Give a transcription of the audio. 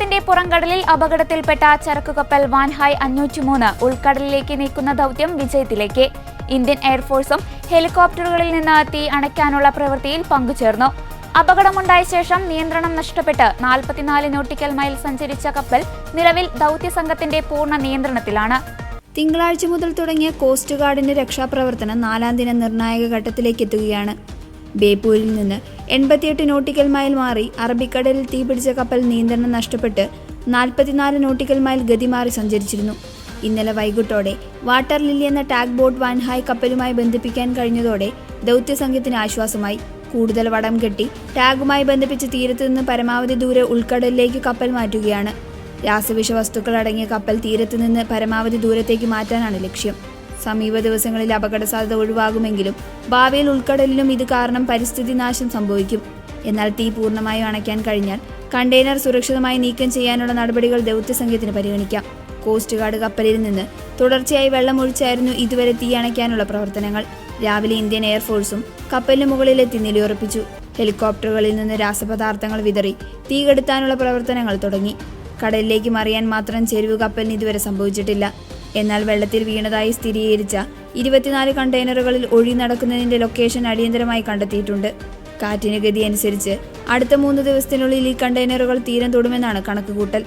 ഒമാന്റെ പുറംകടലിൽ അപകടത്തിൽപ്പെട്ട ചരക്കുകപ്പൽ വാൻഹായ് 503 ഉൾക്കടലിലേക്ക് നീക്കുന്ന ദൗത്യം വിജയത്തിലേക്ക്. ഇന്ത്യൻ എയർഫോഴ്സും ഹെലികോപ്റ്ററുകളിൽ നിന്ന് തീ അണയ്ക്കാനുള്ള പ്രവൃത്തിയിൽ പങ്കുചേർന്നു. അപകടമുണ്ടായ ശേഷം നിയന്ത്രണം നഷ്ടപ്പെട്ട് 44 നോട്ടിക്കൽ മൈൽ സഞ്ചരിച്ച കപ്പൽ നിലവിൽ ദൗത്യസംഘത്തിന്റെ പൂർണ്ണ നിയന്ത്രണത്തിലാണ്. തിങ്കളാഴ്ച മുതൽ തുടങ്ങിയ കോസ്റ്റ് ഗാർഡിന്റെ രക്ഷാപ്രവർത്തനം 4ാം ദിന നിർണായക ഘട്ടത്തിലേക്ക് എത്തുകയാണ്. ബേപ്പൂരിൽ നിന്ന് 88 നോട്ടിക്കൽ മൈൽ മാറി അറബിക്കടലിൽ തീപിടിച്ച കപ്പൽ നിയന്ത്രണം നഷ്ടപ്പെട്ട് 44 നോട്ടിക്കൽ മൈൽ ഗതി മാറി സഞ്ചരിച്ചിരുന്നു. ഇന്നലെ വൈകിട്ടോടെ വാട്ടർ ലില്ലി എന്ന ടാഗ് ബോട്ട് വാൻഹായ് കപ്പലുമായി ബന്ധിപ്പിക്കാൻ കഴിഞ്ഞതോടെ ദൗത്യസംഘത്തിന് ആശ്വാസമായി. കൂടുതൽ വടം കെട്ടി ടാഗുമായി ബന്ധിപ്പിച്ച് തീരത്ത് നിന്ന് പരമാവധി ദൂരെ ഉൾക്കടലിലേക്ക് കപ്പൽ മാറ്റുകയാണ്. രാസവിഷ വസ്തുക്കൾ അടങ്ങിയ കപ്പൽ തീരത്ത് നിന്ന് പരമാവധി ദൂരത്തേക്ക് മാറ്റാനാണ് ലക്ഷ്യം. സമീപ ദിവസങ്ങളിൽ അപകട സാധ്യത ഒഴിവാകുമെങ്കിലും ഭാവിയിൽ ഉൾക്കടലിലും ഇത് കാരണം പരിസ്ഥിതി നാശം സംഭവിക്കും. എന്നാൽ തീ പൂർണ്ണമായും അണയ്ക്കാൻ കഴിഞ്ഞാൽ കണ്ടെയ്നർ സുരക്ഷിതമായി നീക്കം ചെയ്യാനുള്ള നടപടികൾ ദൗത്യസംഘത്തിന് പരിഗണിക്കാം. കോസ്റ്റ് ഗാർഡ് കപ്പലിൽ നിന്ന് തുടർച്ചയായി വെള്ളമൊഴിച്ചായിരുന്നു ഇതുവരെ തീ അണയ്ക്കാനുള്ള പ്രവർത്തനങ്ങൾ. രാവിലെ ഇന്ത്യൻ എയർഫോഴ്സും കപ്പലിന് മുകളിലെത്തി നിലയുറപ്പിച്ചു. ഹെലികോപ്റ്ററുകളിൽ നിന്ന് രാസപദാർത്ഥങ്ങൾ വിതറി തീ കെടുത്താനുള്ള പ്രവർത്തനങ്ങൾ തുടങ്ങി. കടലിലേക്ക് മറിയാൻ മാത്രം ചെരുവ് കപ്പലിന് ഇതുവരെ സംഭവിച്ചിട്ടില്ല. എന്നാൽ വെള്ളത്തിൽ വീണതായി സ്ഥിരീകരിച്ച 24 കണ്ടെയ്നറുകളിൽ ഒഴി നടക്കുന്നതിന്റെ ലൊക്കേഷൻ അടിയന്തരമായി കണ്ടെത്തിയിട്ടുണ്ട്. കാറ്റിന് ഗതി അനുസരിച്ച് അടുത്ത 3 ദിവസത്തിനുള്ളിൽ ഈ കണ്ടെയ്നറുകൾ തീരം തൊടുമെന്നാണ് കണക്കുകൂട്ടൽ.